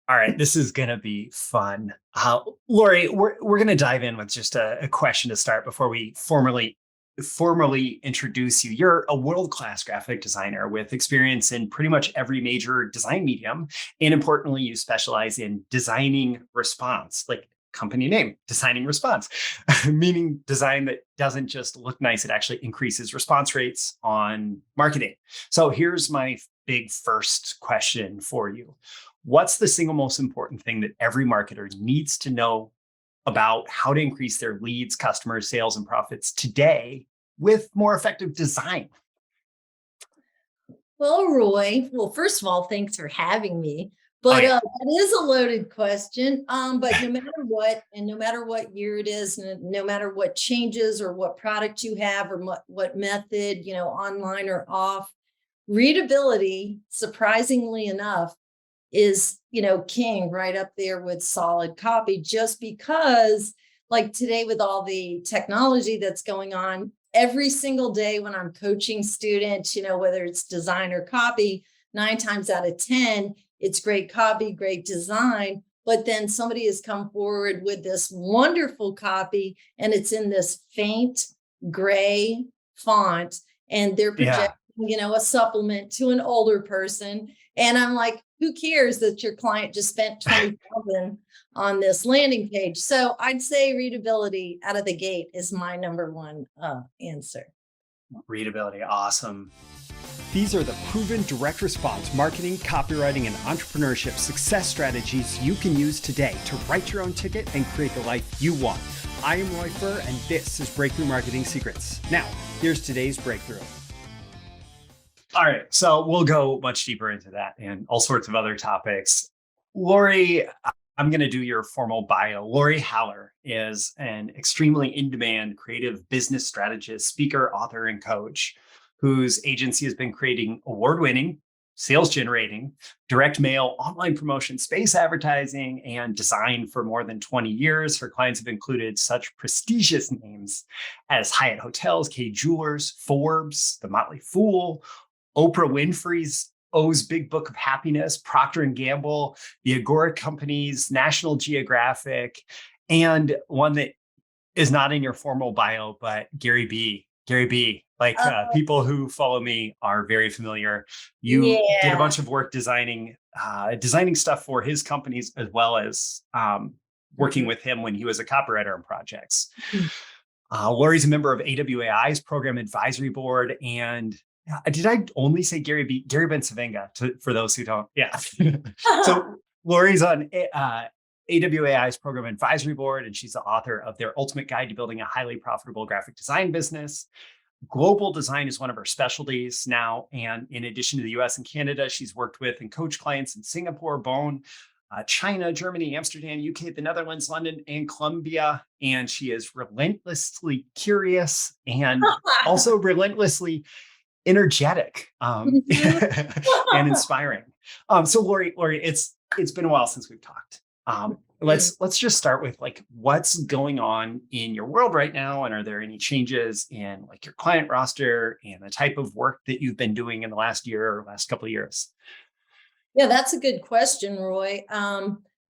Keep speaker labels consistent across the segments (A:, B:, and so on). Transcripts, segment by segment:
A: All right, this is going to be fun. Lori, we're going to dive in with just a question to start before we formally introduce you. You're a world-class graphic designer with experience in pretty much every major design medium. And importantly, you specialize in designing response, like company name, designing response, meaning design that doesn't just look nice, it actually increases response rates on marketing. So here's my big first question for you. What's the single most important thing that every marketer needs to know about how to increase their leads, customers, sales, and profits today with more effective design?
B: Well, Roy, well, first of all, thanks for having me.
A: Oh,
B: But
A: yeah.
B: that is a loaded question. But no matter what, and no matter what year it is, and no matter what changes or what product you have or what method, online or off, readability, surprisingly enough, is, king right up there with solid copy, just because like today with all the technology that's going on, every single day when I'm coaching students, whether it's design or copy, 9 times out of 10, it's great copy, great design. But then somebody has come forward with this wonderful copy and it's in this faint gray font and they're projecting,
A: Yeah.
B: a supplement to an older person. And I'm like, who cares that your client just spent 20,000 on this landing page? So I'd say readability out of the gate is my number one answer.
A: Readability. Awesome. These are the proven direct response marketing, copywriting, and entrepreneurship success strategies you can use today to write your own ticket and create the life you want. I am Roy Furr, and this is Breakthrough Marketing Secrets. Now, here's today's breakthrough. All right, so we'll go much deeper into that and all sorts of other topics. Lori, I'm going to do your formal bio. Lori Haller is an extremely in-demand creative business strategist, speaker, author, and coach whose agency has been creating award-winning, sales-generating, direct mail, online promotion, space advertising, and design for more than 20 years. Her clients have included such prestigious names as Hyatt Hotels, Kay Jewelers, Forbes, The Motley Fool, Oprah Winfrey's O's Big Book of Happiness, Procter and Gamble, the Agora Companies, National Geographic, and one that is not in your formal bio, but Gary B. Gary B. Like people who follow me are very familiar. You did a
B: Yeah.
A: bunch of work designing stuff for his companies as well as working with him when he was a copywriter on projects. Lori's a member of AWAI's program advisory board. And did I only say Gary B? Gary Ben-Savenga, for those who don't. Yeah. So Lori's on AWAI's program advisory board, and she's the author of their Ultimate Guide to Building a Highly Profitable Graphic Design Business. Global design is one of her specialties now. And in addition to the US and Canada, she's worked with and coached clients in Singapore, Bonn, China, Germany, Amsterdam, UK, the Netherlands, London, and Colombia. And she is relentlessly curious and also relentlessly energetic and inspiring. So Lori, it's been a while since we've talked. Let's just start with like what's going on in your world right now, and are there any changes in like your client roster and the type of work that you've been doing in the last year or last couple of years?
B: Yeah, that's a good question, Roy.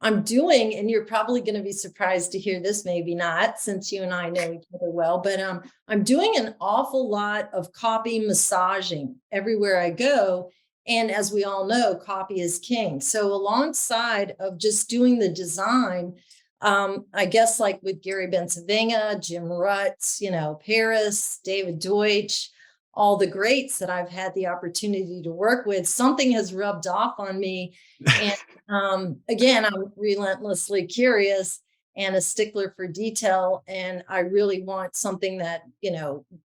B: I'm doing, and you're probably going to be surprised to hear this, maybe not, since you and I know each other well, but I'm doing an awful lot of copy massaging everywhere I go. And as we all know, copy is king. So alongside of just doing the design, I guess like with Gary Ben-Savenga, Jim Rutz, Paris, David Deutsch, all the greats that I've had the opportunity to work with, something has rubbed off on me. And again, I'm relentlessly curious and a stickler for detail. And I really want something that,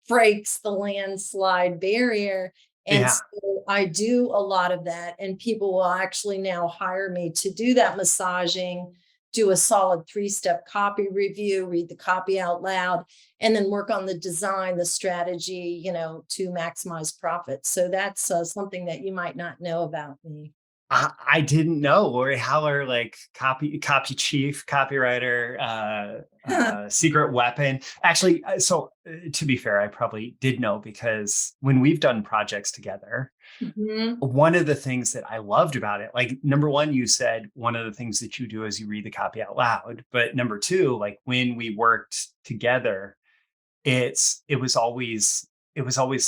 B: breaks the landslide barrier. And
A: Yeah.
B: so I do a lot of that. And people will actually now hire me to do that massaging, do a solid 3-step copy review, read the copy out loud, and then work on the design, the strategy, to maximize profits. So that's something that you might not know about me.
A: I didn't know Lori Haller, like copy chief, copywriter, secret weapon. Actually, to be fair, I probably did know because when we've done projects together,
B: Mhm.
A: one of the things that I loved about it, like number one, you said one of the things that you do is you read the copy out loud. But number two, like when we worked together, it was always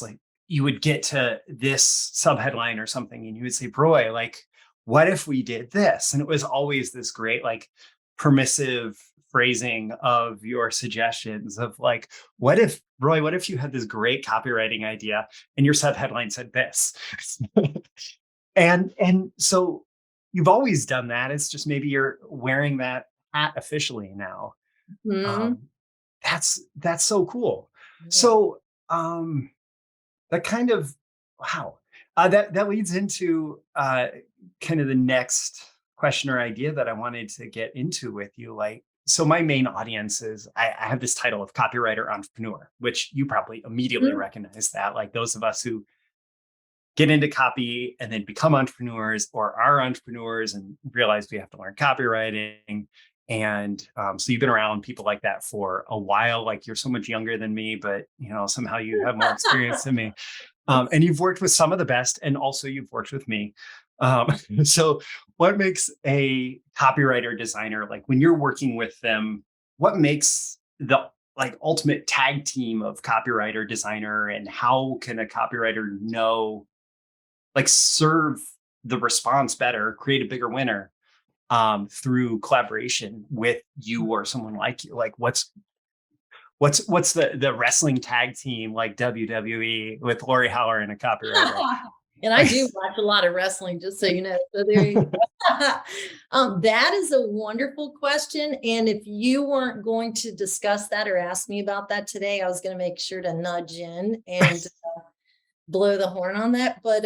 A: like you would get to this subheadline or something and you would say, Broy, like, what if we did this? And it was always this great, like, permissive phrasing of your suggestions of like, what if, Roy, what if you had this great copywriting idea and your subheadline said this? And so you've always done that. It's just maybe you're wearing that hat officially now.
B: Mhm.
A: Um, that's so cool.
B: Yeah.
A: So that kind of wow. That leads into kind of the next question or idea that I wanted to get into with you. Like, so my main audience is I have this title of copywriter entrepreneur, which you probably immediately
B: Mhm.
A: recognize that. Like those of us who get into copy and then become entrepreneurs or are entrepreneurs and realize we have to learn copywriting. And so you've been around people like that for a while. Like you're so much younger than me, but somehow you have more experience than me.
B: It's
A: And you've worked with some of the best, and also you've worked with me. Um, so what makes a copywriter designer, like when you're working with them, what makes the like ultimate tag team of copywriter designer, and how can a copywriter know, like, serve the response better, create a bigger winner through collaboration with you or someone like you? Like what's the wrestling tag team like WWE with Lori Haller and a copywriter?
B: And I do watch a lot of wrestling, just so you know. So there you go. That is a wonderful question. And if you weren't going to discuss that or ask me about that today, I was going to make sure to nudge in and blow the horn on that. But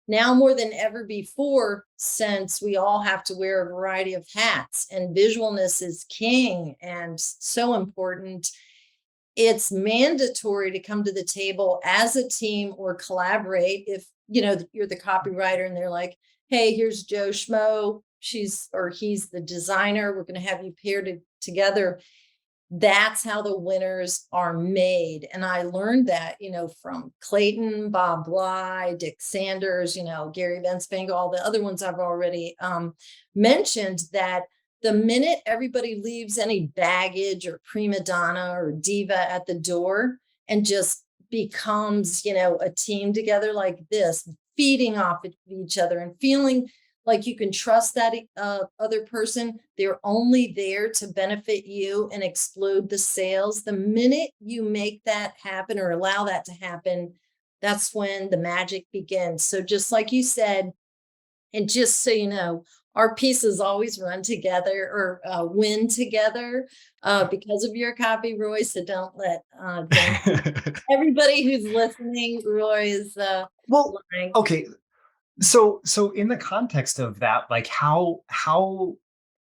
B: now more than ever before, since we all have to wear a variety of hats and visualness is king and so important, it's mandatory to come to the table as a team or collaborate. If you're the copywriter and they're like, hey, here's Joe Schmo, she's or he's the designer, we're going to have you paired together. That's how the winners are made. And I learned that, from Clayton, Bob Bly, Dick Sanders, Gary Benspangle, all the other ones I've already mentioned, that the minute everybody leaves any baggage or prima donna or diva at the door and just becomes, a team together like this, feeding off of each other and feeling like you can trust that other person, they're only there to benefit you and explode the sales. The minute you make that happen or allow that to happen, that's when the magic begins. So just like you said, and just so you know, our pieces always run together or win together because of your copy, Roy. So don't everybody who's listening, Roy is
A: Well,
B: lying.
A: okay. So in the context of that, like how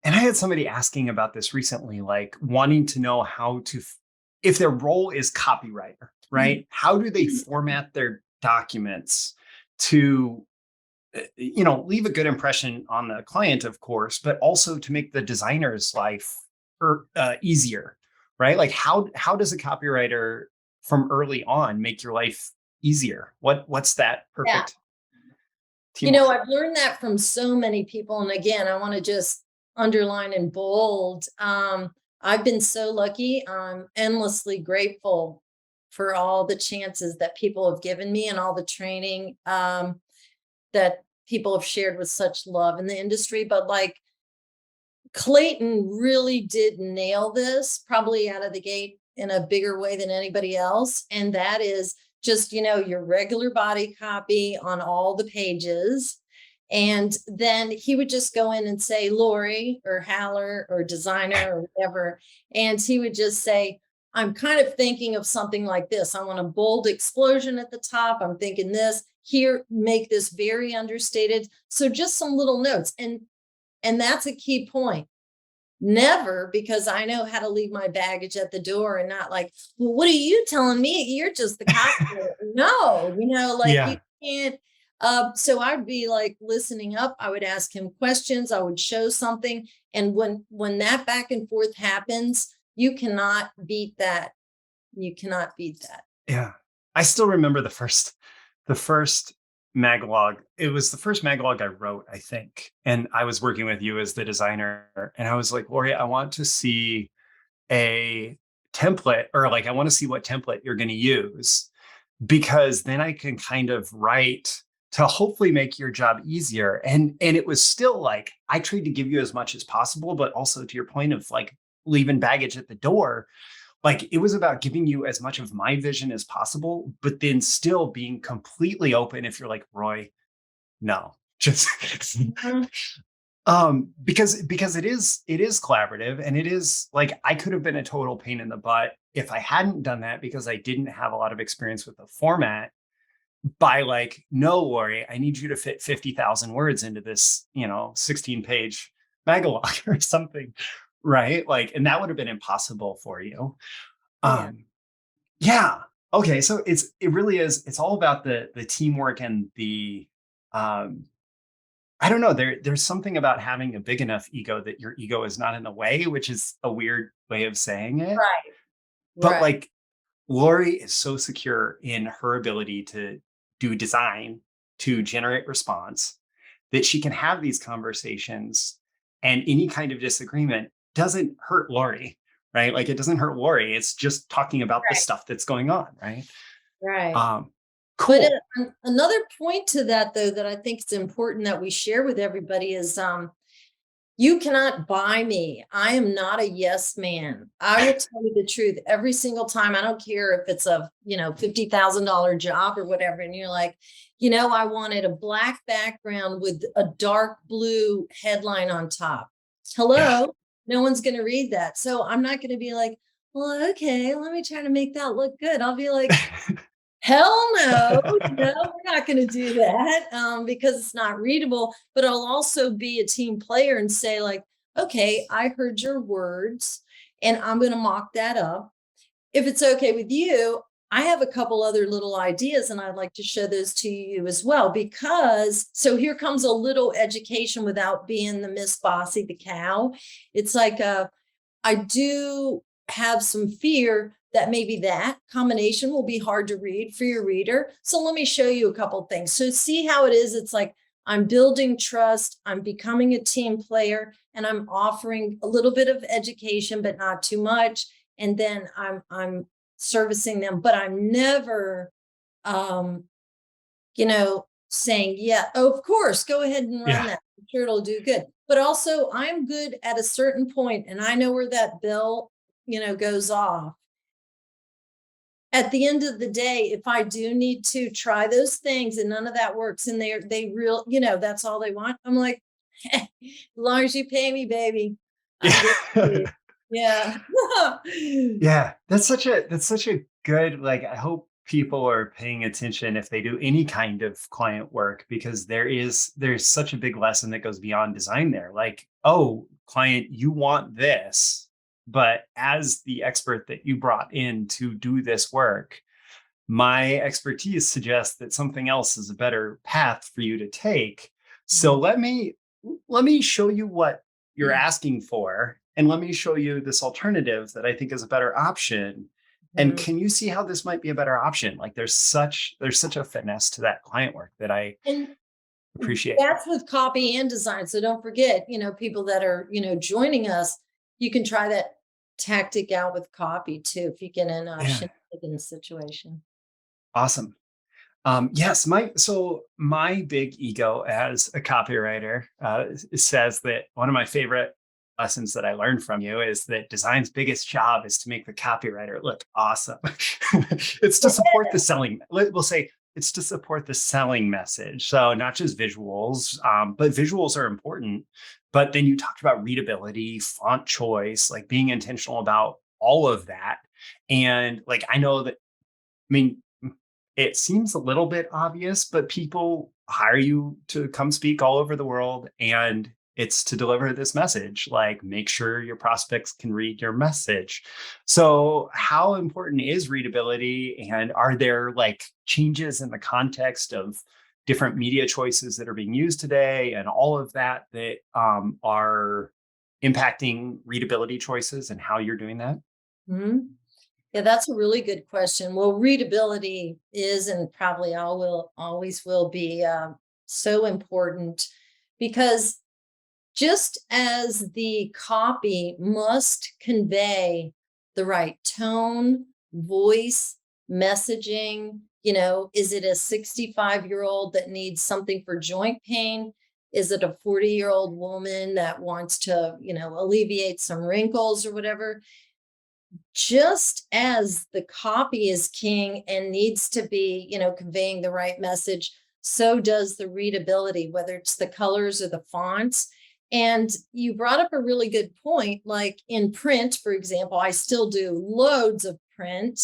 A: and I had somebody asking about this recently, like wanting to know how to if their role is copywriter, right? How do they format their documents to leave a good impression on the client, of course, but also to make the designer's life easier, right? Like how does a copywriter from early on make your life easier? What's that
B: Yeah.
A: perfect teamwork?
B: I've learned that from so many people. And again, I want to just underline in bold. I've been so lucky. I'm endlessly grateful for all the chances that people have given me and all the training that people have shared with such love in the industry. But like Clayton really did nail this probably out of the gate in a bigger way than anybody else. And that is just, your regular body copy on all the pages. And then he would just go in and say, Lori or Haller or designer or whatever. And he would just say, I'm kind of thinking of something like this. I want a bold explosion at the top. I'm thinking this here, make this very understated. So just some little notes. And that's a key point. Never, because I know how to leave my baggage at the door and not like, well, what are you telling me? You're just the cop. No, like you
A: Yeah.
B: can't. So I'd be like listening up. I would ask him questions. I would show something. And when that back and forth happens, you cannot beat that. You cannot beat that.
A: Yeah. I still remember the first maglog. It was the first maglog I wrote, I think. And I was working with you as the designer. And I was like, Lori, I want to see a template, or like, I want to see what template you're going to use, because then I can kind of write to hopefully make your job easier. And it was still like, I tried to give you as much as possible, but also to your point of like leaving baggage at the door, like it was about giving you as much of my vision as possible, but then still being completely open if you're like, Roy, no, just
B: Mhm.
A: because it is collaborative, and it is like I could have been a total pain in the butt if I hadn't done that, because I didn't have a lot of experience with the format. By like, no, Lori, I need you to fit 50,000 words into this, 16-page magalog or something, right? Like, and that would have been impossible for you.
B: Yeah.
A: Um, yeah. Okay. So it really is. It's all about the teamwork and the um, I don't know. There's something about having a big enough ego that your ego is not in the way, which is a weird way of saying it.
B: Right.
A: But
B: Right.
A: like Lori is so secure in her ability to do design, to generate response, that she can have these conversations, and any kind of disagreement doesn't hurt Lori, right? Like it doesn't hurt Lori. It's just talking about the
B: Right.
A: stuff that's going on, right?
B: Right.
A: Um,
B: But
A: cool.
B: another point to that, though, that I think it's important that we share with everybody is you cannot buy me. I am not a yes man. I will tell you the truth every single time. I don't care if it's a, $50,000 job or whatever. And you're like, I wanted a black background with a dark blue headline on top.
A: Yeah.
B: Hello, no one's going to read that. So I'm not going to be like, well, okay, let me try to make that look good. I'll be like, hell no, we're not going to do that because it's not readable. But I'll also be a team player and say, like, okay, I heard your words and I'm going to mock that up. If it's okay with you, I have a couple other little ideas and I'd like to show those to you as well. Because so here comes a little education without being the Miss Bossy the cow. It's like I do have some fear that maybe that combination will be hard to read for your reader. So let me show you a couple things. So see how it is. It's like I'm building trust, I'm becoming a team player, and I'm offering a little bit of education, but not too much. And then I'm servicing them, but I'm never um, saying, yeah, oh, of course, go ahead and run
A: Yeah.
B: that. I'm sure it'll do good. But also, I'm good at a certain point, and I know where that bell, goes off. At the end of the day, if I do need to try those things and none of that works, and that's all they want, I'm like, as long as you pay me, baby, I'm good.
A: Yeah.
B: Yeah.
A: Yeah, that's such a good, like, I hope people are paying attention if they do any kind of client work, because there's such a big lesson that goes beyond design there. Like, oh, client, you want this, but as the expert that you brought in to do this work, my expertise suggests that something else is a better path for you to take. So let me show you what you're asking for, and let me show you this alternative that I think is a better option. And
B: Mhm.
A: can you see how this might be a better option? Like there's such a finesse to that client work that I
B: And
A: appreciate.
B: that's with copy and design. So don't forget, people that are, joining us, you can try that tactic out with copy too, if you get in a
A: Yeah,
B: shenanigan situation.
A: awesome. Yes, my big ego as a copywriter says that one of my favorite lessons that I learned from you is that design's biggest job is to make the copywriter look awesome. It's to support the selling. We'll say it's to support the selling message. So not just visuals, but visuals are important. But then you talked about readability, font choice, like being intentional about all of that. And like I know that I mean, it seems a little bit obvious, but people hire you to come speak all over the world, and it's to deliver this message. Like, make sure your prospects can read your message. So, how important is readability? And are there like changes in the context of different media choices that are being used today and all of that are impacting readability choices and how you're doing that?
B: Mhm. Yeah, that's a really good question. Well, readability is and probably always will be so important because just as the copy must convey the right tone, voice, messaging, is it a 65-year-old that needs something for joint pain? Is it a 40-year-old woman that wants to, alleviate some wrinkles or whatever? Just as the copy is king and needs to be, conveying the right message, so does the readability, whether it's the colors or the fonts. And you brought up a really good point. Like in print, for example, I still do loads of print.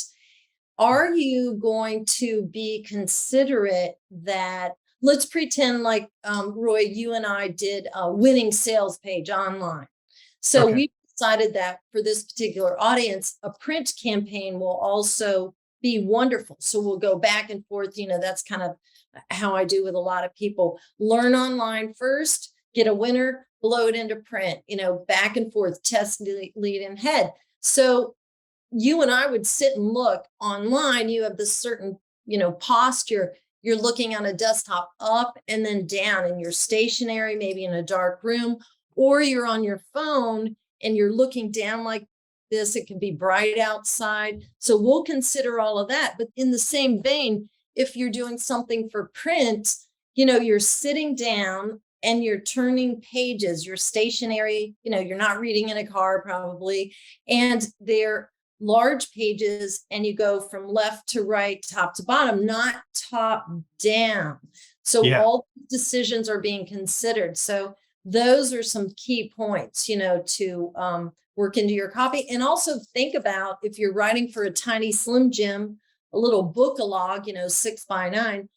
B: Are you going to be considerate that, let's pretend like, Roy, you and I did a winning sales page online. So
A: Okay.
B: we decided that for this particular audience, a print campaign will also be wonderful. So we'll go back and forth. That's kind of how I do with a lot of people. Learn online first, get a winner, blow it into print, back and forth, test, lead, and head. So you and I would sit and look online. You have this certain, posture. You're looking on a desktop up and then down, and you're stationary, maybe in a dark room, or you're on your phone and you're looking down like this. It can be bright outside. So we'll consider all of that. But in the same vein, if you're doing something for print, you're sitting down and you're turning pages, you're stationary, you're not reading in a car probably, and they're large pages and you go from left to right, top to bottom, not top down. So
A: Yeah.
B: all decisions are being considered. So those are some key points, to work into your copy. And also think about if you're writing for a tiny Slim Jim, a little book-a-log, 6x9,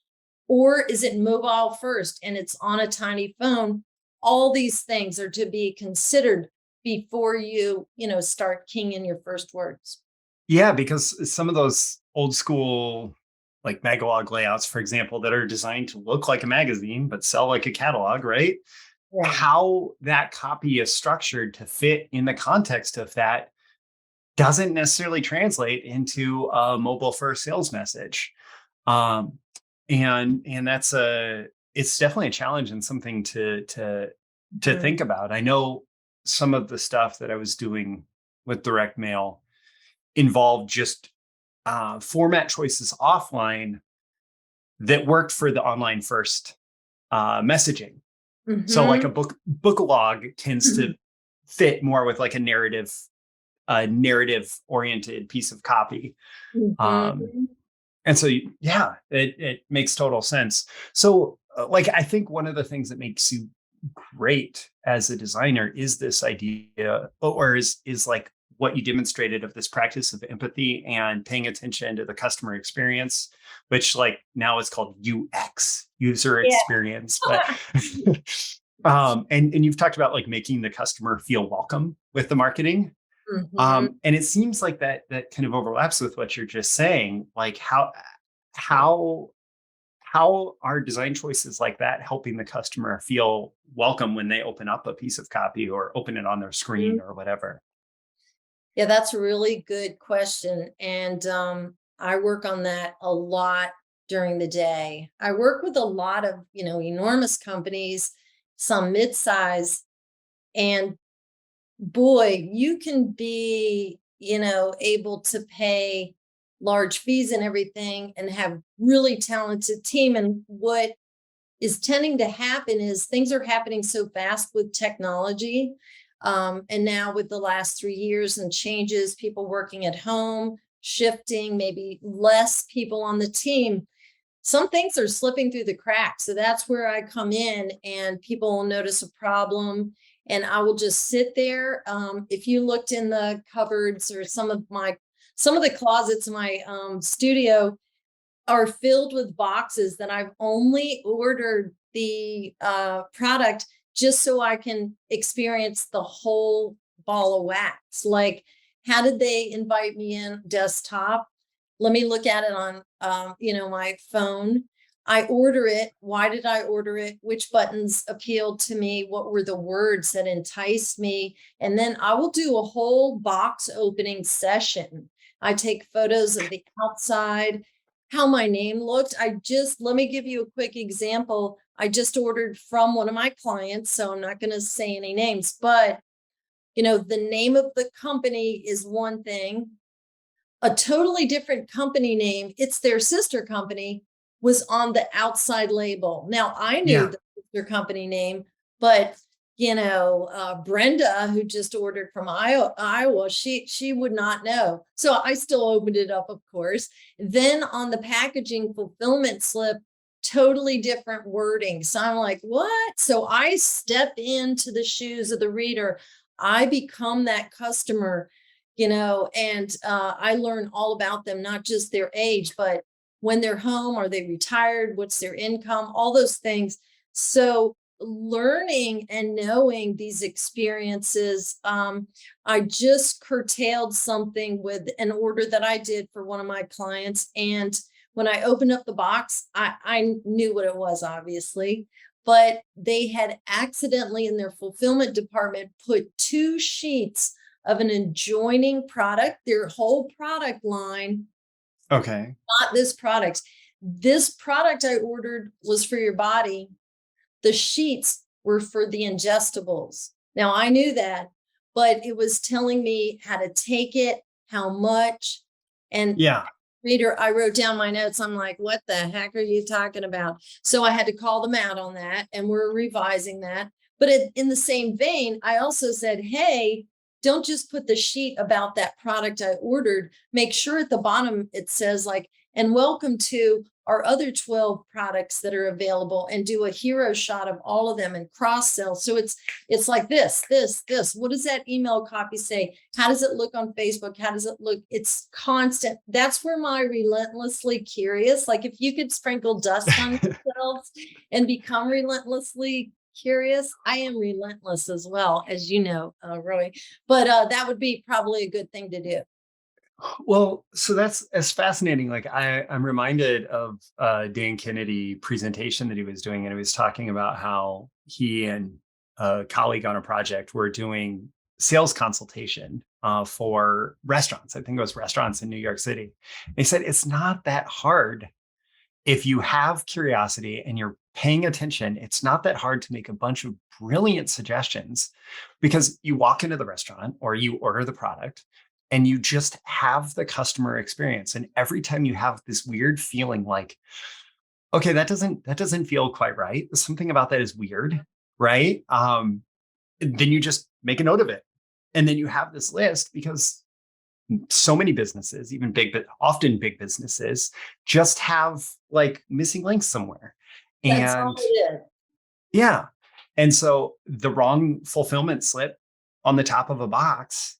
B: or is it mobile first and it's on a tiny phone? All these things are to be considered before you, start keying your first words.
A: Yeah, because some of those old school like magalog layouts, for example, that are designed to look like a magazine but sell like a catalog, right?
B: Yeah.
A: How that copy is structured to fit in the context of that doesn't necessarily translate into a mobile first sales message. Um, and it's definitely a challenge and something to
B: Mhm.
A: think about. I know some of the stuff that I was doing with direct mail involved just format choices offline that worked for the online first messaging. So like a
B: Mhm.
A: book log tends to fit more with like a narrative oriented piece of copy. Um,
B: Mhm.
A: and so, yeah, it makes total sense. So like, I think one of the things that makes you great as a designer is this idea, or is like what you demonstrated of this practice of empathy and paying attention to the customer experience, which like now is called UX, user
B: Yeah.
A: experience. But and you've talked about like making the customer feel welcome with the marketing.
B: Mhm.
A: And it seems like that kind of overlaps with what you're just saying. Like how how are design choices like that helping the customer feel welcome when they open up a piece of copy or open it on their screen or whatever?
B: Yeah, that's a really good question. And I work on that a lot during the day. I work with a lot of, enormous companies, some mid-size, and boy, you can be, able to pay large fees and everything and have really talented team. And what is tending to happen is things are happening so fast with technology. And now with the last 3 years and changes, people working at home, shifting, maybe less people on the team, some things are slipping through the cracks. So that's where I come in and people will notice a problem and I will just sit there. If you looked in the cupboards or some of the closets in my studio, are filled with boxes that I've only ordered the product just so I can experience the whole ball of wax. Like, how did they invite me in desktop? Let me look at it on, my phone. I order it. Why did I order it? Which buttons appealed to me? What were the words that enticed me? And then I will do a whole box opening session. I take photos of the outside, how my name looked. Let me give you a quick example. I just ordered from one of my clients, so I'm not going to say any names, but the name of the company is one thing. A totally different company name, it's their sister company, was on the outside label. Now I knew
A: Yeah.
B: the sister company name, but Brenda, who just ordered from Iowa, she would not know. So I still opened it up, of course. Then on the packaging fulfillment slip, totally different wording. So I'm like, what? So I step into the shoes of the reader. I become that customer, and I learn all about them, not just their age, but when they're home, are they retired? What's their income? All those things. So learning and knowing these experiences, I just curtailed something with an order that I did for one of my clients. And when I opened up the box, I knew what it was, obviously, but they had accidentally in their fulfillment department put 2 sheets of an adjoining product, their whole product line,
A: Okay.
B: not this product. This product I ordered was for your body. The sheets were for the ingestibles. Now I knew that, but it was telling me how to take it, how much. And
A: Yeah.
B: reader, I wrote down my notes. I'm like, what the heck are you talking about? So I had to call them out on that, and we're revising that. But in the same vein, I also said, hey, don't just put the sheet about that product I ordered. Make sure at the bottom it says like, and welcome to our other 12 products that are available, and do a hero shot of all of them and cross sell. So it's like this. What does that email copy say? How does it look on Facebook? How does it look? It's constant. That's where my relentlessly curious, like if you could sprinkle dust on yourselves and become relentlessly curious, I am relentless as well, as you know, Roy. But that would be probably a good thing to do.
A: Well, so that's fascinating. Like I'm reminded of Dan Kennedy presentation that he was doing, and he was talking about how he and a colleague on a project were doing sales consultation for restaurants. I think it was restaurants in New York City. He said it's not that hard if you have curiosity and you're paying attention. It's not that hard to make a bunch of brilliant suggestions, because you walk into the restaurant or you order the product and you just have the customer experience. And every time you have this weird feeling like, okay, that doesn't feel quite right, something about that is weird, right? Then you just make a note of it. And then you have this list, because so many businesses, even big, but often big businesses, just have like missing links somewhere.
B: That's all
A: And
B: it is.
A: yeah. And so the wrong fulfillment slip on the top of a box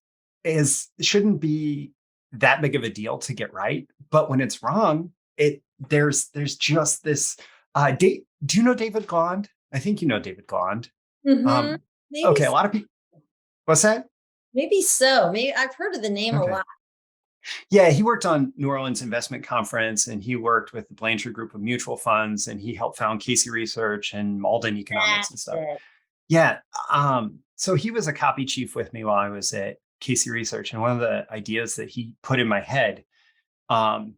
A: shouldn't be that big of a deal to get right. But when it's wrong, there's just this do you know David Gond? I think you know David Gond.
B: Mm-hmm.
A: Um,
B: Maybe,
A: okay, a lot of people. What's that?
B: maybe so. Maybe I've heard of the name a
A: Okay.
B: lot.
A: Yeah, he worked on New Orleans Investment Conference, and he worked with the Blanchard Group of Mutual Funds, and he helped found Casey Research and Malden Economics and
B: That's
A: stuff.
B: it.
A: Yeah. So he was a copy chief with me while I was at Casey Research. And one of the ideas that he put in my head, um,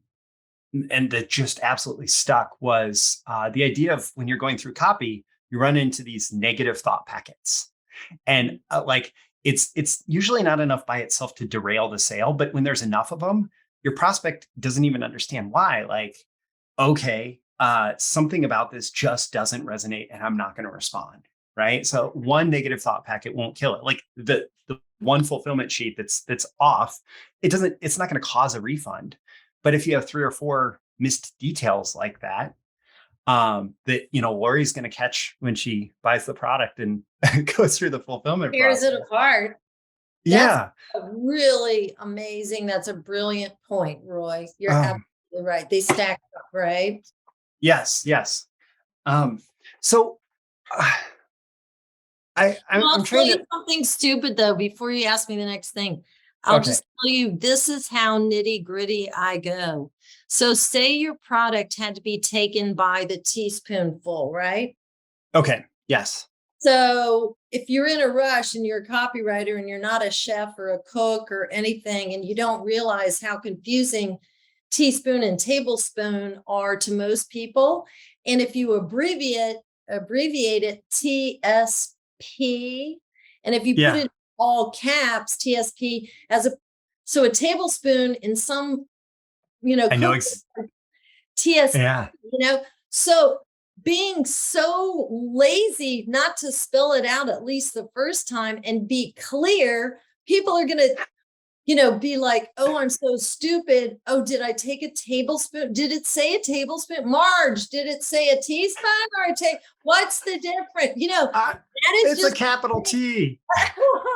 A: and that just absolutely stuck, was the idea of when you're going through copy, you run into these negative thought packets. And like it's usually not enough by itself to derail the sale, but when there's enough of them, your prospect doesn't even understand why. Like, okay, something about this just doesn't resonate, and I'm not going to respond. Right. So one negative thought packet won't kill it. Like the one fulfillment sheet that's off, it's not going to cause a refund. But if you have 3 or 4 missed details like that, that Lori's going to catch when she buys the product and goes through the fulfillment
B: Tears it
A: process.
B: apart. That's
A: Yeah.
B: really amazing. That's a brilliant point, Roy. You're
A: Um,
B: absolutely right. They stack up, right?
A: yes. Yes. Um, so uh,
B: Well,
A: I'm
B: I'll tell
A: trying
B: you
A: to.
B: something stupid though, before you ask me the next thing. I'll
A: Okay.
B: just tell you, this is how nitty gritty I go. So say your product had to be taken by the teaspoonful, right?
A: Okay. Yes.
B: So if you're in a rush and you're a copywriter and you're not a chef or a cook or anything, and you don't realize how confusing teaspoon and tablespoon are to most people, and if you abbreviate it TSP, and if you put
A: Yeah.
B: it all caps TSP so a tablespoon in some
A: I know.
B: cook TSP,
A: Yeah.
B: so being so lazy not to spell it out at least the first time and be clear, people are going to, be like, oh, I'm so stupid. Oh, did I take a tablespoon? Did it say a tablespoon? Marge, did it say a teaspoon or what's the difference? That is
A: It's a
B: just
A: capital T.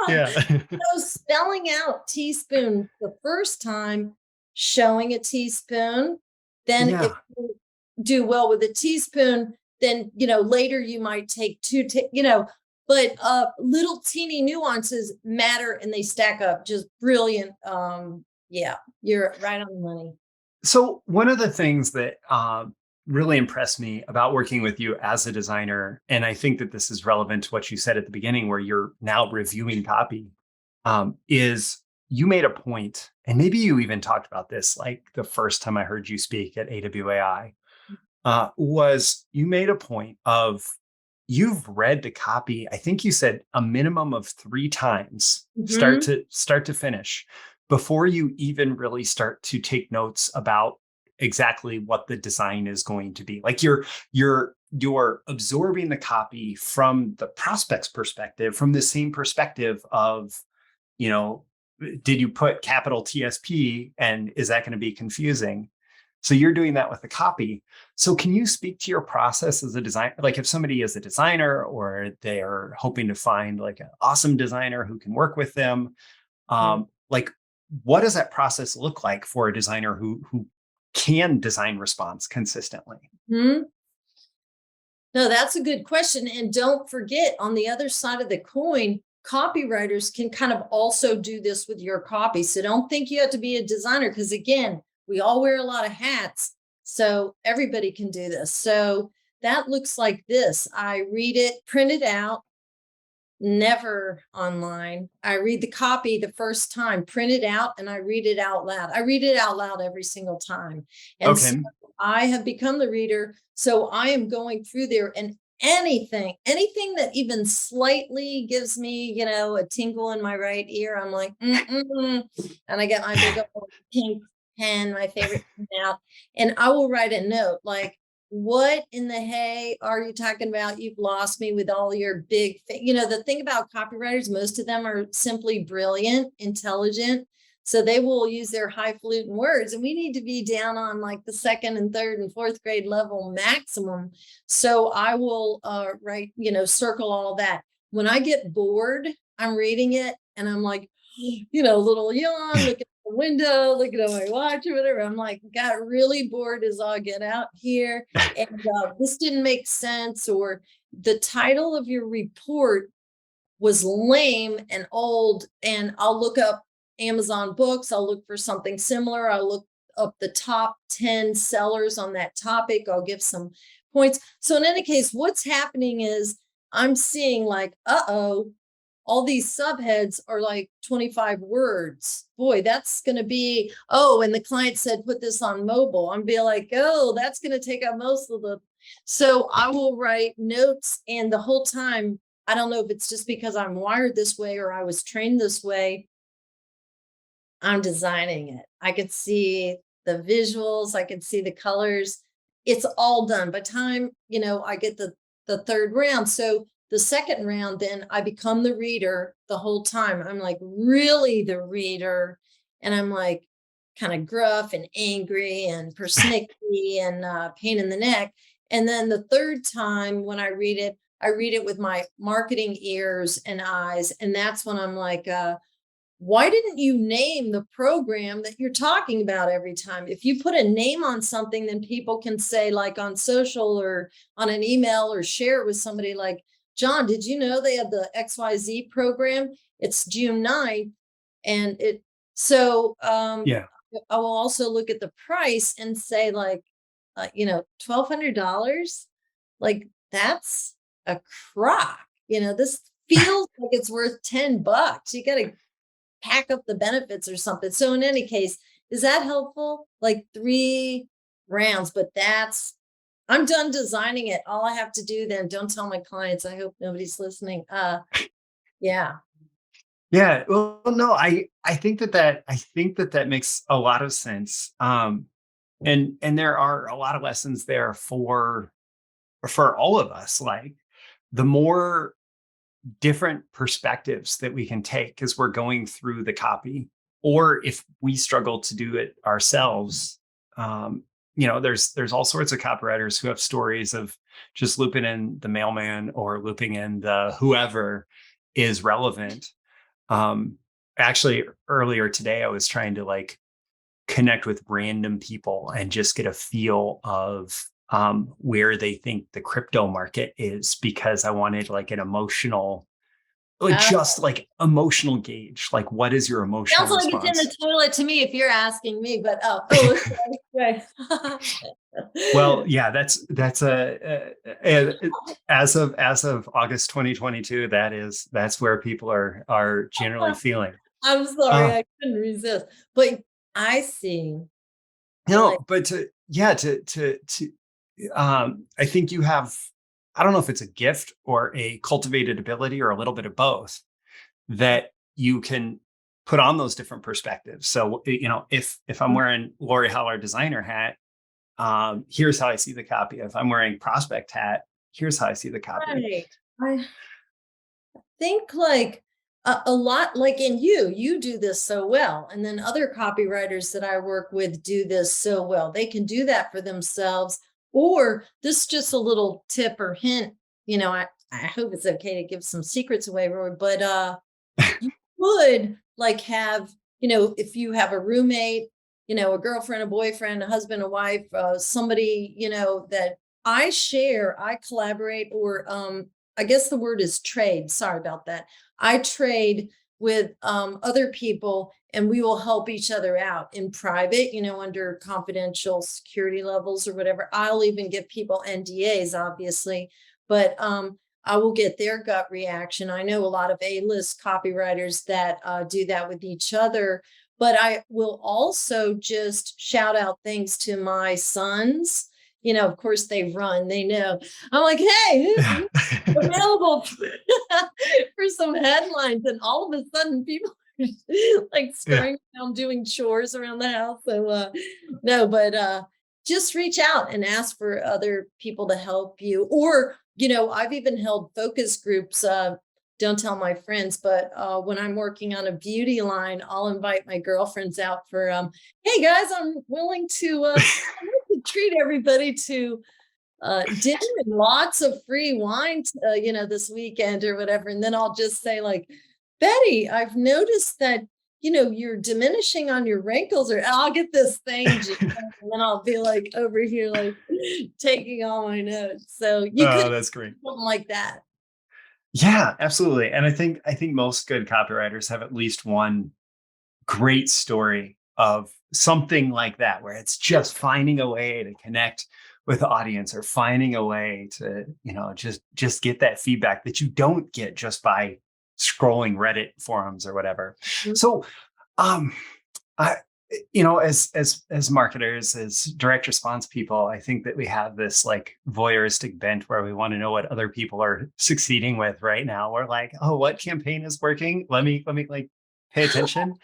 A: Yeah.
B: so spelling out teaspoon the first time, showing a teaspoon, then if
A: Yeah.
B: you do well with a teaspoon, then later you might take but little teeny nuances matter and they stack up just brilliant. Yeah, you're right on the money.
A: So one of the things that really impressed me about working with you as a designer, and I think that this is relevant to what you said at the beginning, where you're now reviewing copy, is you made a point, and maybe you even talked about this like the first time I heard you speak at AWAI, was you made a point of you've read the copy. I think you said a minimum of 3 times,
B: Mhm.
A: start to finish, before you even really start to take notes about exactly what the design is going to be. Like you're absorbing the copy from the prospect's perspective, from the same perspective of, you know, did you put capital TSP and is that going to be confusing? So you're doing that with the copy. So can you speak to your process as a designer? Like if somebody is a designer or they're hoping to find like an awesome designer who can work with them, like what does that process look like for a designer who can design response consistently?
B: Mhm. No, that's a good question. And don't forget, on the other side of the coin, copywriters can kind of also do this with your copy. So don't think you have to be a designer, because again, we all wear a lot of hats. So everybody can do this. So that looks like this. I read it, print it out, never online. I read the copy the first time, print it out, and I read it out loud. I read it out loud every single time. And so
A: Okay.
B: I have become the reader. So I am going through there, and anything that even slightly gives me, a tingle in my right ear, I'm like, mm-mm. And I get my big old pink pen, my favorite pen out, and I will write a note like, what in the hay are you talking about? You've lost me with all your big the thing about copywriters, most of them are simply brilliant, intelligent. So they will use their highfalutin words, and we need to be down on like the second and third and fourth grade level maximum. So I will write, circle all that. When I get bored, I'm reading it and I'm like, little yawn, look at the window, looking at my watch or whatever. I'm like, got really bored as all get out here. And this didn't make sense, or the title of your report was lame and old. And I'll look up Amazon books. I'll look for something similar. I'll look up the top 10 sellers on that topic. I'll give some points. So in any case, what's happening is I'm seeing like, all these subheads are like 25 words. Boy, that's going to be, and the client said, put this on mobile. I'm be like, that's going to take up most of the. So I will write notes, and the whole time, I don't know if it's just because I'm wired this way or I was trained this way, I'm designing it. I could see the visuals, I could see the colors. It's all done by time, I get the third round. So the second round, then I become the reader the whole time. I'm like really the reader. And I'm like kind of gruff and angry and persnickety and pain in the neck. And then the third time when I read it with my marketing ears and eyes. And that's when I'm like, why didn't you name the program that you're talking about every time? If you put a name on something, then people can say, like on social or on an email, or share it with somebody like, John, did you know they have the XYZ program? It's June 9th and So
A: Yeah.
B: I will also look at the price and say like, $1,200, like that's a crock. This feels like it's worth $10. You got to pack up the benefits or something. So in any case, is that helpful? Like 3 rounds, but I'm done designing it. All I have to do then, don't tell my clients. I hope nobody's listening. Yeah.
A: Yeah. Well, no, I think that makes a lot of sense. And there are a lot of lessons there for all of us. Like the more different perspectives that we can take as we're going through the copy, or if we struggle to do it ourselves. There's all sorts of copywriters who have stories of just looping in the mailman or looping in the whoever is relevant. um Actually, earlier today I was trying to like connect with random people and just get a feel of where they think the crypto market is, because I wanted like an emotional, like
B: Uh,
A: just like emotional gauge. Like, what is your emotional
B: Sounds like it's in
A: response?
B: the toilet to me if you're asking me, but oh, okay.
A: Well, yeah, that's as of August 2022, that's where people are generally feeling.
B: I'm sorry,
A: Uh,
B: I couldn't resist. But I see, like,
A: but to I think you have, I don't know if it's a gift or a cultivated ability or a little bit of both, that you can put on those different perspectives. So, if I'm wearing Lori Haller designer hat, here's how I see the copy. If I'm wearing prospect hat, here's how I see the copy.
B: right. I think like a lot like in you do this so well. And then other copywriters that I work with do this so well. They can do that for themselves. Or this is just a little tip or hint. I hope it's okay to give some secrets away, Roy, but you would like have, if you have a roommate, a girlfriend, a boyfriend, a husband, a wife, somebody, that I collaborate, or I guess the word is trade. Sorry about that. I trade with other people, and we will help each other out in private, under confidential security levels or whatever. I'll even give people NDAs, obviously, but I will get their gut reaction. I know a lot of A-list copywriters that do that with each other, but I will also just shout out things to my sons. Of course they run, they know. I'm like, hey, who's available for some headlines? And all of a sudden people are like
A: Yeah.
B: scurrying around doing chores around the house. So no, but just reach out and ask for other people to help you. Or, I've even held focus groups. Don't tell my friends, but when I'm working on a beauty line, I'll invite my girlfriends out for, hey guys, I'm willing to treat everybody to dinner and lots of free wine, this weekend or whatever. And then I'll just say like, Betty, I've noticed that, you're diminishing on your wrinkles, or I'll get this thing, and then I'll be like over here, like taking all my notes. So you could
A: Oh,
B: do
A: that's great.
B: something like that.
A: Yeah, absolutely. And I think most good copywriters have at least one great story of something like that, where it's just finding a way to connect with the audience, or finding a way to, just get that feedback that you don't get just by scrolling Reddit forums or whatever.
B: Mhm.
A: So, um, I, as marketers, as direct response people, I think that we have this like voyeuristic bent where we want to know what other people are succeeding with right now. We're like, oh, what campaign is working? Let me like pay attention.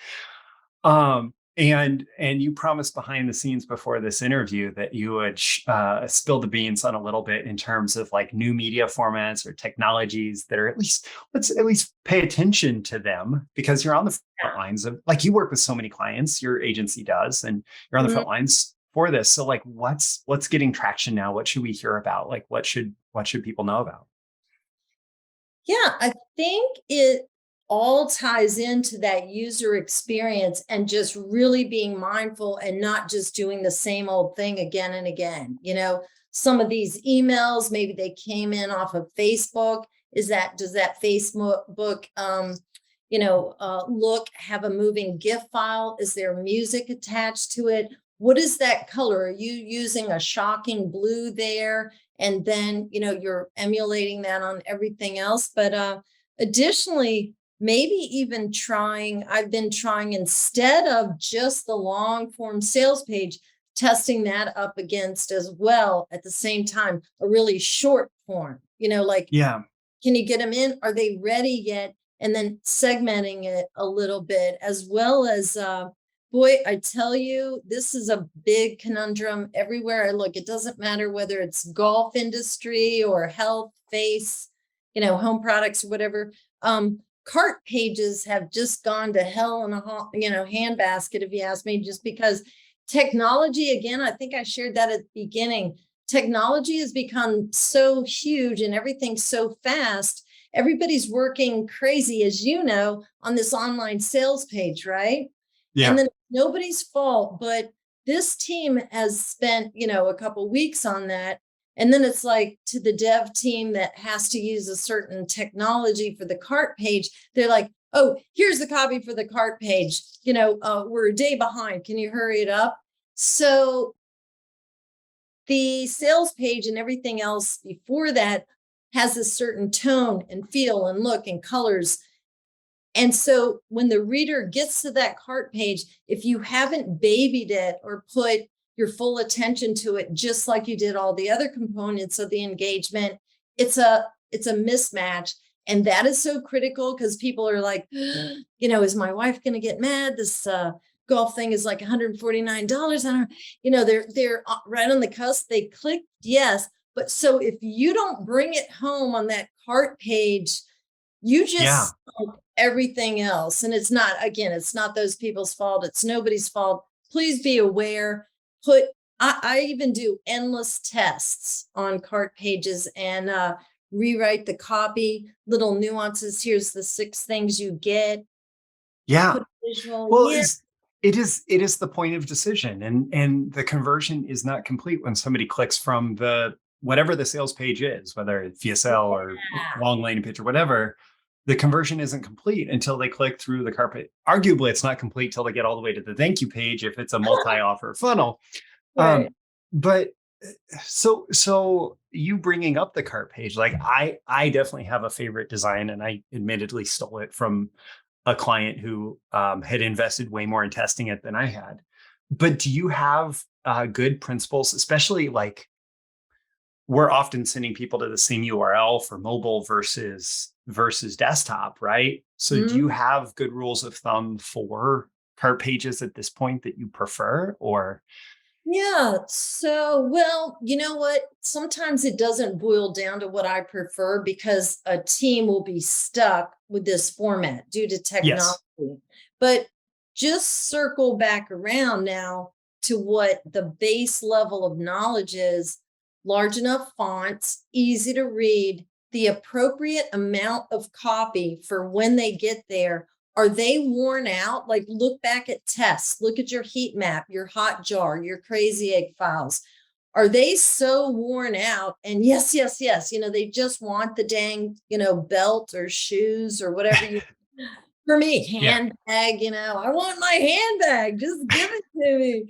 A: And you promised behind the scenes before this interview that you would spill the beans on a little bit in terms of like new media formats or technologies that are, at least, let's at least pay attention to them, because you're on the front lines of, like, you work with so many clients, your agency does, and you're on the
B: Mhm.
A: front lines for this. So like, what's getting traction now? What should we hear about? Like, what should people know about?
B: Yeah, I think it all ties into that user experience and just really being mindful and not just doing the same old thing again and again. Some of these emails, maybe they came in off of Facebook. Does that Facebook look, have a moving GIF file? Is there music attached to it? What is that color? Are you using a shocking blue there? And then, you're emulating that on everything else. But additionally, maybe even I've been trying, instead of just the long form sales page, testing that up against as well at the same time, a really short form, like,
A: Yeah.
B: can you get them in? Are they ready yet? And then segmenting it a little bit, as well as, boy, I tell you, this is a big conundrum everywhere I look. It doesn't matter whether it's golf industry or health, face, home products or whatever. Cart pages have just gone to hell in a handbasket, if you ask me, just because technology, again, I think I shared that at the beginning. Technology has become so huge and everything's so fast. Everybody's working crazy, as you know, on this online sales page, right? And
A: Yeah.
B: then nobody's fault, but this team has spent, a couple weeks on that. And then it's like, to the dev team that has to use a certain technology for the cart page, they're like, oh, here's the copy for the cart page. We're a day behind. Can you hurry it up? So the sales page and everything else before that has a certain tone and feel and look and colors. And so when the reader gets to that cart page, if you haven't babied it or put your full attention to it, just like you did all the other components of the engagement, it's a mismatch. And that is so critical, because people are like, is my wife going to get mad? This golf thing is like $149. They're right on the cusp. They clicked yes. But so if you don't bring it home on that cart page, you
A: Yeah.
B: just everything else. And it's not those people's fault. It's nobody's fault. Please be aware. I even do endless tests on cart pages and rewrite the copy, little nuances. Here's the 6 things you get.
A: Yeah.
B: Put visual.
A: Well,
B: Yeah.
A: it is the point of decision, and the conversion is not complete when somebody clicks from the whatever the sales page is, whether it's VSL or long landing page or whatever. The conversion isn't complete until they click through the carpet. Arguably, it's not complete till they get all the way to the thank you page if it's a multi-offer funnel.
B: Right.
A: But so you bringing up the cart page, like I definitely have a favorite design, and I admittedly stole it from a client who had invested way more in testing it than I had. But do you have good principles, especially like we're often sending people to the same URL for mobile versus desktop, right? So do you
B: Mhm.
A: have good rules of thumb for cart pages at this point that you prefer, or?
B: Yeah. So, well, you know what? Sometimes it doesn't boil down to what I prefer, because a team will be stuck with this format due to technology.
A: Yes.
B: But just circle back around now to what the base level of knowledge is: large enough fonts, easy to read, the appropriate amount of copy for when they get there. Are they worn out? Like, look back at tests, look at your heat map, your hot jar, your crazy egg files. Are they so worn out? And yes, yes, yes, they just want the dang, belt or shoes or whatever for me,
A: Yeah.
B: handbag, I want my handbag, just give it to me.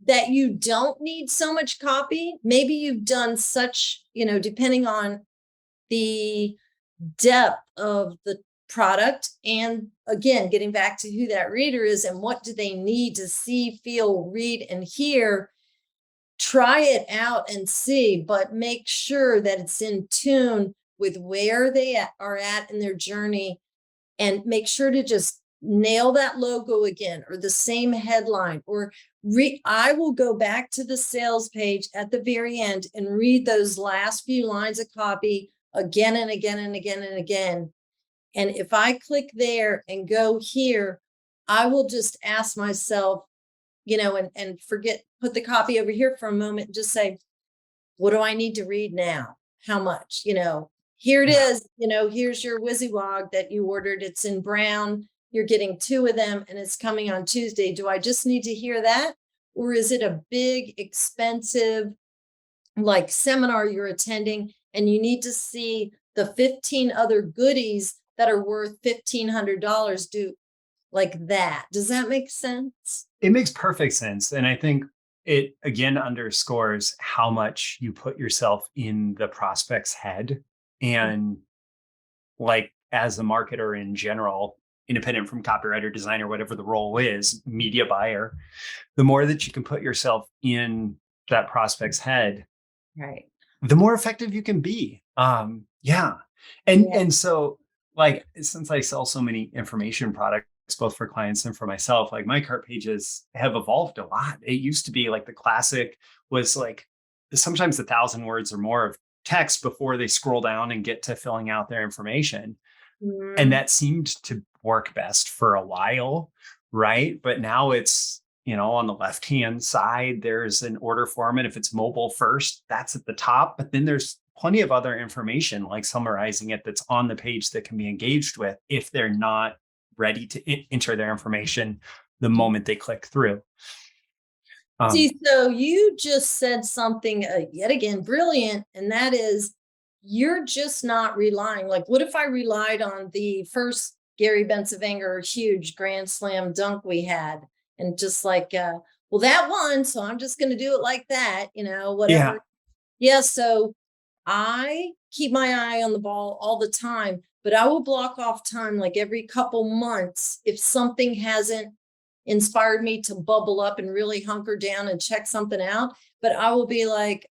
B: That you don't need so much copy. Maybe you've done such, depending on the depth of the product. And again, getting back to who that reader is and what do they need to see, feel, read, and hear. Try it out and see, but make sure that it's in tune with where they are at in their journey, and make sure to just nail that logo again, or the same headline, or I will go back to the sales page at the very end and read those last few lines of copy again and again and again and again. And if I click there and go here, I will just ask myself, and put the copy over here for a moment and just say, what do I need to read now? How much? Here it
A: Yeah.
B: is. Here's your WYSIWYG that you ordered. It's in brown. You're getting 2 of them and it's coming on Tuesday. Do I just need to hear that? Or is it a big, expensive, seminar you're attending and you need to see the 15 other goodies that are worth $1,500 do like that. Does that make sense?
A: It makes perfect sense. And I think it again underscores how much you put yourself in the prospect's head. And like as a marketer in general, independent from copywriter, designer, whatever the role is, media buyer, the more that you can put yourself in that prospect's head,
B: Right.
A: the more effective you can be. Yeah. And
B: Yeah.
A: so like since I sell so many information products, both for clients and for myself, like my cart pages have evolved a lot. It used to be like the classic was like sometimes 1,000 words or more of text before they scroll down and get to filling out their information. And
B: Mhm.
A: that seemed to work best for a while, right? But now it's, on the left hand side, there's an order form. And if it's mobile first, that's at the top. But then there's plenty of other information like summarizing it that's on the page that can be engaged with if they're not ready to enter their information the moment they click through.
B: See, so you just said something yet again brilliant, and that is you're just not relying. Like, what if I relied on the first Gary Bencivanger huge grand slam dunk we had, and just like, well, that one, so I'm just going to do it like that,
A: Yeah.
B: whatever. Yeah. So I keep my eye on the ball all the time, but I will block off time like every couple months if something hasn't inspired me to bubble up and really hunker down and check something out. But I will be like,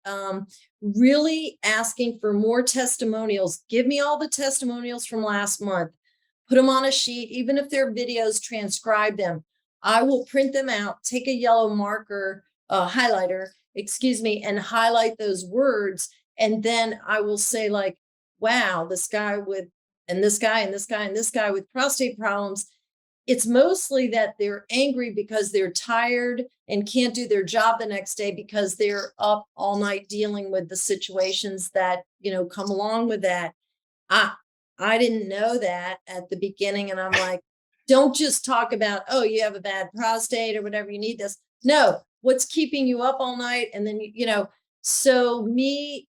B: really asking for more testimonials. Give me all the testimonials from last month, put them on a sheet, even if they're videos, transcribe them. I will print them out, take a yellow marker, highlighter, excuse me, and highlight those words. And then I will say, like, wow, this guy with, and this guy, and this guy, and this guy with prostate problems, it's mostly that they're angry because they're tired and can't do their job the next day because they're up all night dealing with the situations that, come along with that. I I didn't know that at the beginning. And I'm like, don't just talk about, oh, you have a bad prostate or whatever, you need this. No, what's keeping you up all night? And then, so me,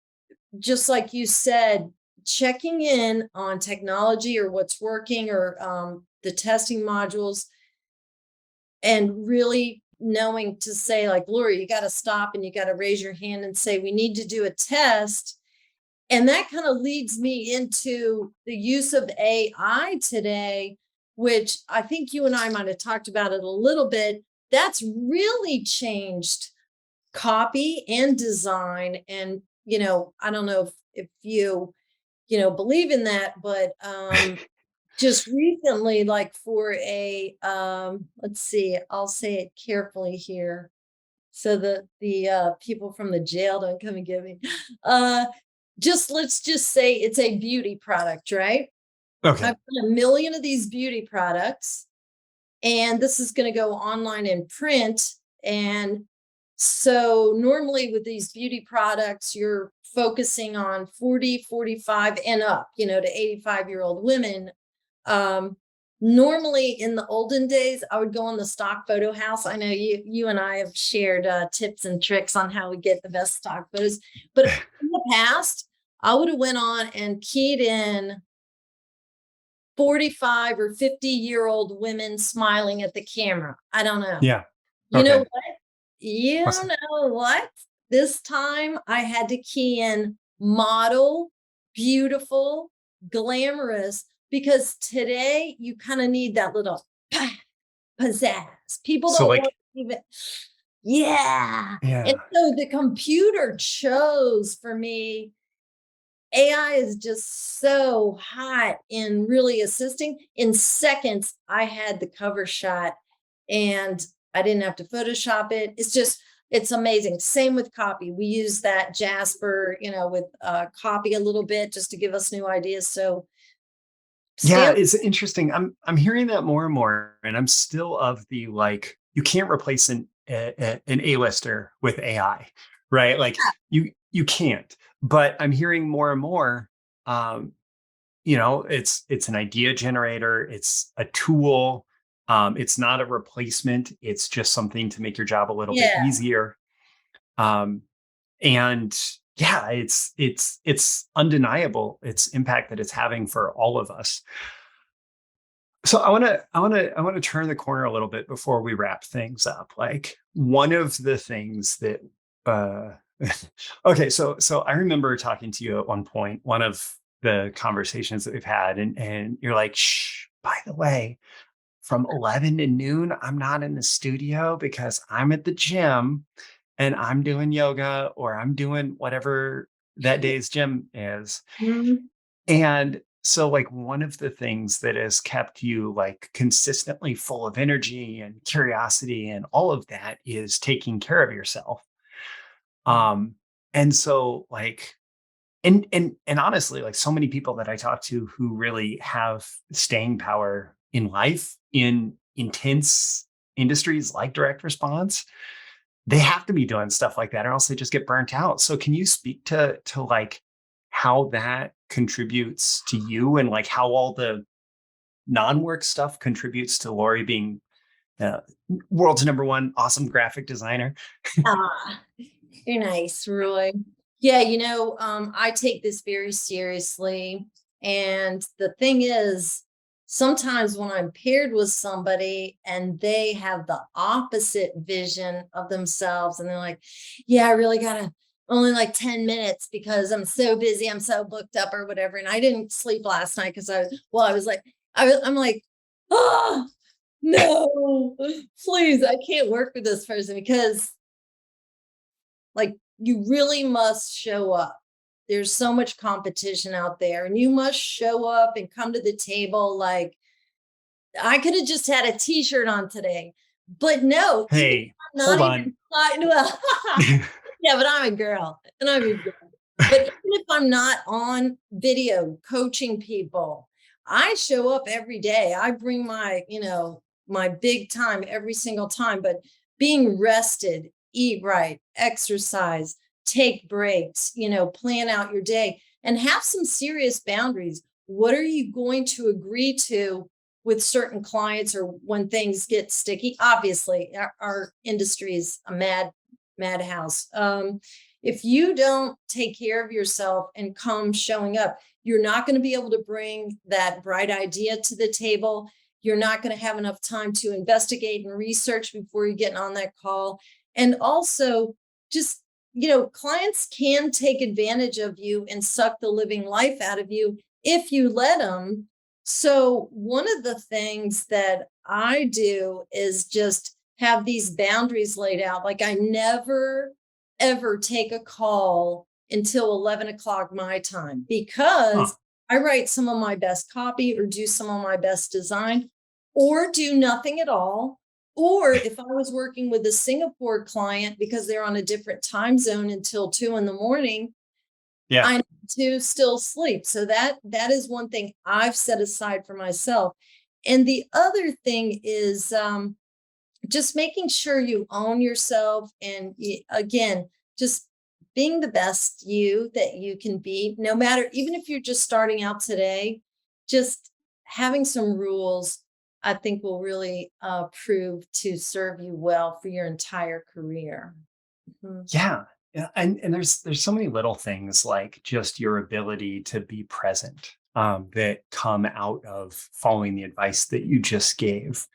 B: just like you said, checking in on technology or what's working or the testing modules, and really knowing to say, like, Lori, you got to stop and you got to raise your hand and say, we need to do a test. And that kind of leads me into the use of AI today, which I think you and I might have talked about it a little bit. That's really changed copy and design. And, I don't know if you, believe in that, but just recently, like for a let's see, I'll say it carefully here so that the people from the jail don't come and get me. Uh just let's just say it's a beauty product, right?
A: Okay.
B: I've done a million of these beauty products, and this is going to go online and print. And so normally with these beauty products, you're focusing on 40, 45 and up, to 85-year-old women. um, Normally in the olden days, I would go on the stock photo house. I know you and I have shared tips and tricks on how we get the best stock photos. But in the past, I would have went on and keyed in 45 or 50-year-old women smiling at the camera. I don't know.
A: Yeah.
B: You know
A: Okay.
B: what? You
A: Awesome.
B: know what? This time I had to key in model, beautiful, glamorous, because today you kind of need that little pizzazz. People
A: So
B: don't want
A: like,
B: to even, yeah. And
A: yeah.
B: so the computer chose for me. AI is just so hot in really assisting. In seconds, I had the cover shot and I didn't have to Photoshop it. It's amazing. Same with copy. We use that Jasper, with copy a little bit just to give us new ideas. So
A: Yeah,
B: stand.
A: it's interesting. I'm hearing that more and more, and I'm still of the like you can't replace an A-lister with AI, right? Like you can't. But I'm hearing more and more. Um, it's an idea generator. It's a tool. It's not a replacement. It's just something to make your job a little bit
B: Yeah.
A: easier. Um, and yeah, it's undeniable its impact that it's having for all of us. So I want to turn the corner a little bit before we wrap things up. Like one of the things that uh okay, so I remember talking to you at one point, one of the conversations that we've had, and you're like, shh, by the way, from 11 to noon, I'm not in the studio because I'm at the gym and I'm doing yoga or I'm doing whatever that day's gym is.
B: Mhm.
A: And so like one of the things that has kept you like consistently full of energy and curiosity and all of that is taking care of yourself.
B: Yeah.
A: Um and so like and honestly, like so many people that I talk to who really have staying power in life in intense industries like direct response, they have to be doing stuff like that or else they just get burnt out. So can you speak to like how that contributes to you and like how all the non-work stuff contributes to Lori being uh, world's number one awesome graphic designer?
B: Ah, you're nice, Roy. Yeah, I take this very seriously. And the thing is, sometimes when I'm paired with somebody and they have the opposite vision of themselves, and they're like, yeah, I really gotta only like 10 minutes because I'm so busy, I'm so booked up or whatever. And I didn't sleep last night because I was like, I'm like, oh no, please, I can't work with this person because like you really must show up. There's so much competition out there, and you must show up and come to the table. Like I could have just had a t-shirt on today, but no, even if
A: Hey,
B: I'm not
A: hold
B: even
A: on.
B: well, yeah, but I'm a girl and I'm a girl. But even if I'm not on video coaching people, I show up every day. I bring my big time every single time, but being rested, eat right, exercise, take breaks, plan out your day and have some serious boundaries. What are you going to agree to with certain clients or when things get sticky? Obviously, our industry is a madhouse. If you don't take care of yourself and come showing up, you're not going to be able to bring that bright idea to the table. You're not going to have enough time to investigate and research before you get on that call. And also, just, clients can take advantage of you and suck the living life out of you if you let them. So, one of the things that I do is just have these boundaries laid out. Like, I never ever take a call until 11 o'clock my time
A: Huh.
B: because I write some of my best copy or do some of my best design or do nothing at all. Or if I was working with a Singapore client because they're on a different time zone until 2 in the morning,
A: Yeah.
B: I need to still sleep. So that is one thing I've set aside for myself. And the other thing is just making sure you own yourself and again just being the best you that you can be, no matter, even if you're just starting out today. Just having some rules, I think, will really prove to serve you well for your entire career. Mhm.
A: Yeah. Yeah. And there's so many little things like just your ability to be present that come out of following the advice that you just gave.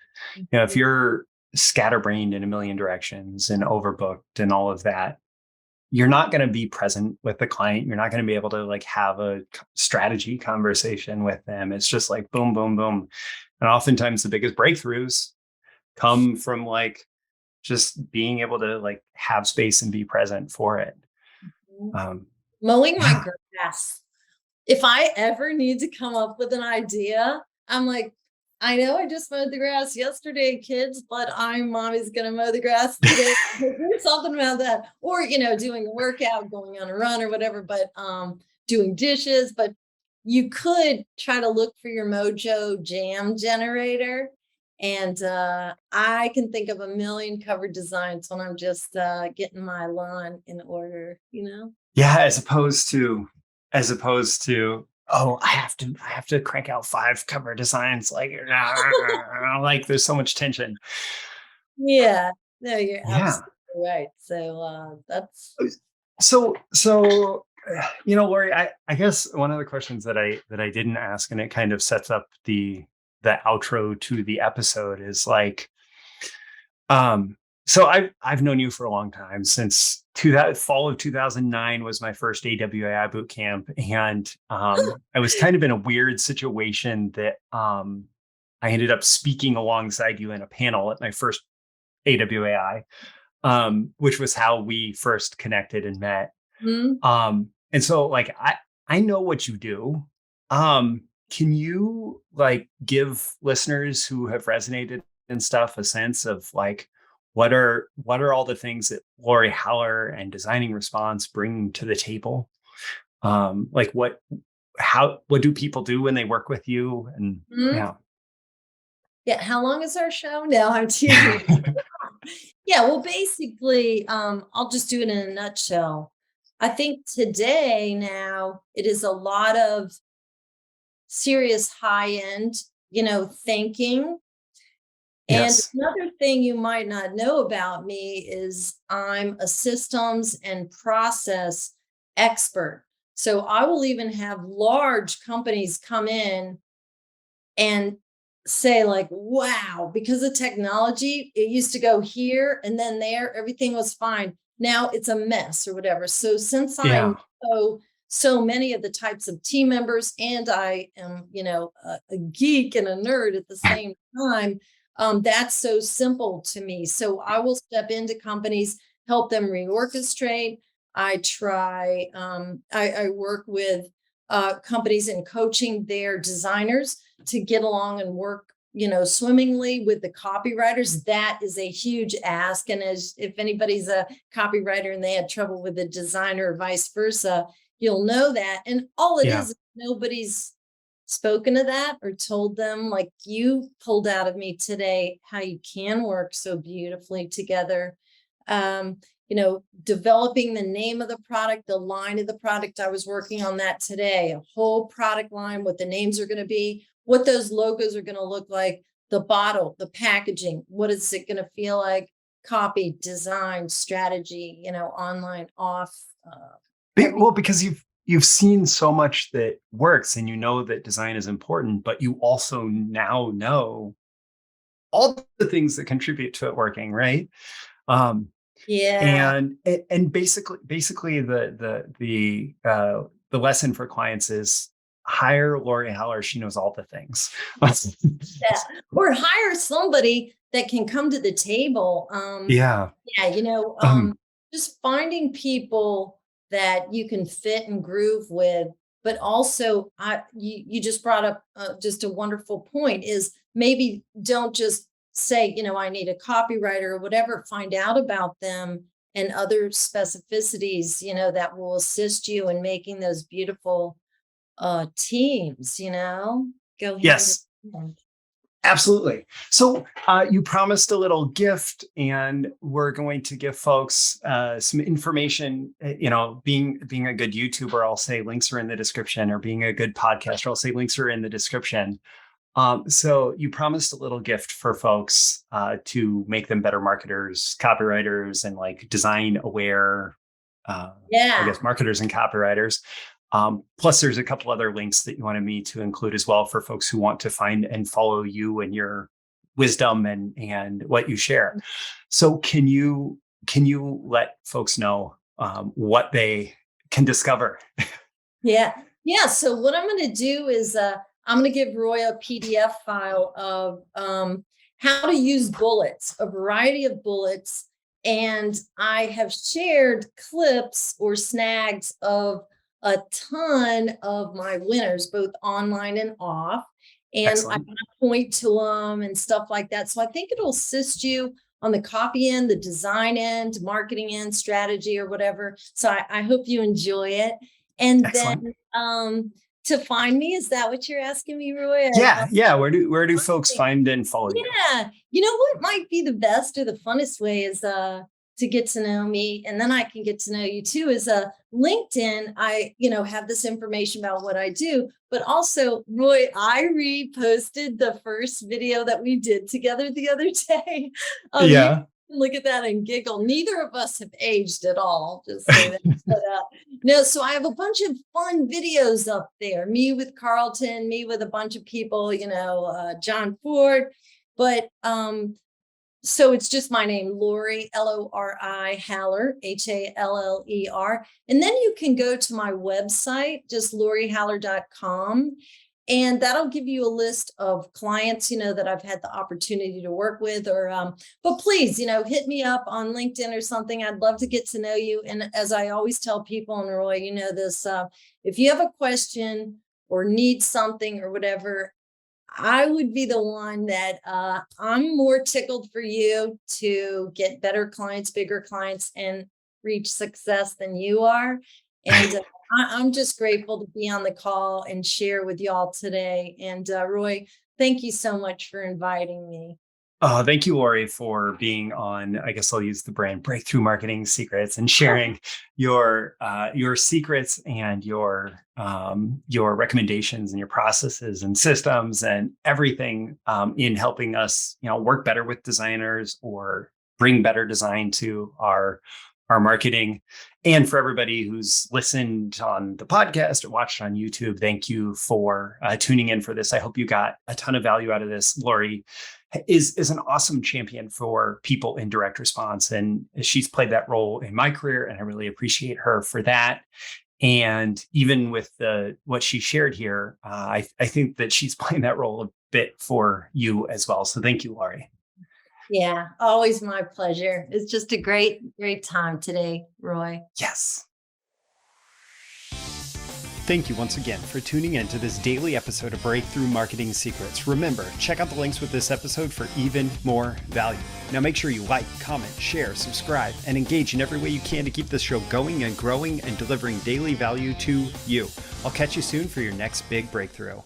A: If you're scatterbrained in a million directions and overbooked and all of that, you're not going to be present with the client. You're not going to be able to like have a strategy conversation with them. It's just like boom, boom, boom. And oftentimes the biggest breakthroughs come from like just being able to like have space and be present for it.
B: Mhm.
A: Um,
B: Mowing my
A: yeah.
B: grass. If I ever need to come up with an idea, I'm like, I know I just mowed the grass yesterday, kids, but mommy's gonna mow the grass today. Do something about that. Or, doing a workout, going on a run or whatever, but doing dishes. But you could try to look for your Mojo jam generator. And I can think of a million cover designs when I'm just getting my lawn in order.
A: Yeah. As opposed to, oh, I have to crank out 5 cover designs. Like, like there's so much tension.
B: Yeah, no, you're
A: Yeah.
B: absolutely right. So that's
A: So, Lori, I guess one of the questions that I didn't ask, and it kind of sets up the outro to the episode is like, so I've known you for a long time, since fall of 2009 was my first AWAI boot camp. And I was kind of in a weird situation that I ended up speaking alongside you in a panel at my first AWAI, which was how we first connected and met. And so like, I know what you do. Can you like give listeners who have resonated and stuff a sense of like, what are all the things that Lori Haller and Designing Response bring to the table? Like what do people do when they work with you? And yeah.
B: Yeah. How long is our show? No, I'm teasing. Yeah. Well, basically, I'll just do it in a nutshell. I think today now it is a lot of serious high end, thinking. And
A: Yes.
B: another thing you might not know about me is I'm a systems and process expert. So I will even have large companies come in and say like, wow, because of technology, it used to go here and then there, everything was fine. Now it's a mess or whatever. So since I
A: Yeah.
B: know so many of the types of team members, and I am, a geek and a nerd at the same time, that's so simple to me. So I will step into companies, help them reorchestrate. I work with companies in coaching their designers to get along and work, swimmingly with the copywriters. That is a huge ask. And if anybody's a copywriter and they had trouble with a designer or vice versa, you'll know that. And all it
A: Yeah.
B: is, nobody's spoken to that or told them, like you pulled out of me today, how you can work so beautifully together. Developing the name of the product, the line of the product. I was working on that today, a whole product line, what the names are going to be, what those logos are going to look like, the bottle, the packaging, what is it going to feel like, copy, design, strategy, online, off.
A: Well, because you've seen so much that works, and you know that design is important, but you also now know all the things that contribute to it working, right?
B: Yeah.
A: And basically the lesson for clients is hire Lori Haller. She knows all the things.
B: Yeah. Or hire somebody that can come to the table.
A: Yeah.
B: Just finding people that you can fit and groove with. But also, you just brought up just a wonderful point, is maybe don't just say, I need a copywriter or whatever. Find out about them and other specificities, that will assist you in making those beautiful teams, go hand
A: Yes.
B: in hand.
A: Absolutely. So you promised a little gift, and we're going to give folks some information. Being a good YouTuber, I'll say links are in the description, or being a good podcaster, I'll say links are in the description. So you promised a little gift for folks to make them better marketers, copywriters, and like design aware, I guess, marketers and copywriters. Plus, there's a couple other links that you wanted me to include as well for folks who want to find and follow you and your wisdom and what you share. So can you let folks know what they can discover?
B: Yeah. So what I'm going to do is I'm going to give Roy a PDF file of how to use bullets, a variety of bullets. And I have shared clips or snags of a ton of my winners, both online and off. And
A: Excellent.
B: I'm going to point to them and stuff like that. So I think it'll assist you on the copy end, the design end, marketing end, strategy, or whatever. So I hope you enjoy it. And
A: Excellent.
B: then to find me, is that what you're asking me, Roy?
A: Yeah. Where do folks find and follow you?
B: Yeah. You know what might be the best or the funnest way is to get to know me, and then I can get to know you too, is LinkedIn. I, have this information about what I do, but also, Roy, I reposted the first video that we did together the other day.
A: Yeah.
B: look at that and giggle. Neither of us have aged at all. Just say that. But, no, so I have a bunch of fun videos up there. Me with Carlton, me with a bunch of people, John Ford. But so it's just my name, Lori, Lori Haller, Haller. And then you can go to my website, just lorihaller.com. And that'll give you a list of clients, that I've had the opportunity to work with, but please, hit me up on LinkedIn or something. I'd love to get to know you. And as I always tell people, and Roy, this, if you have a question or need something or whatever, I would be the one that I'm more tickled for you to get better clients, bigger clients, and reach success than you are. And I'm just grateful to be on the call and share with y'all today. And Roy, thank you so much for inviting me.
A: Thank you, Lori, for being on, I guess I'll use the brand Breakthrough Marketing Secrets and sharing your secrets and your recommendations and your processes and systems and everything in helping us, work better with designers or bring better design to our marketing. And for everybody who's listened on the podcast or watched on YouTube, thank you for tuning in for this. I hope you got a ton of value out of this. Lori is an awesome champion for people in direct response. And she's played that role in my career, and I really appreciate her for that. And even with what she shared here, I think that she's playing that role a bit for you as well. So thank you, Lori.
B: Yeah, always my pleasure. It's just a great, great time today, Roy.
A: Yes. Thank you once again for tuning in to this daily episode of Breakthrough Marketing Secrets. Remember, check out the links with this episode for even more value. Now make sure you like, comment, share, subscribe, and engage in every way you can to keep this show going and growing and delivering daily value to you. I'll catch you soon for your next big breakthrough.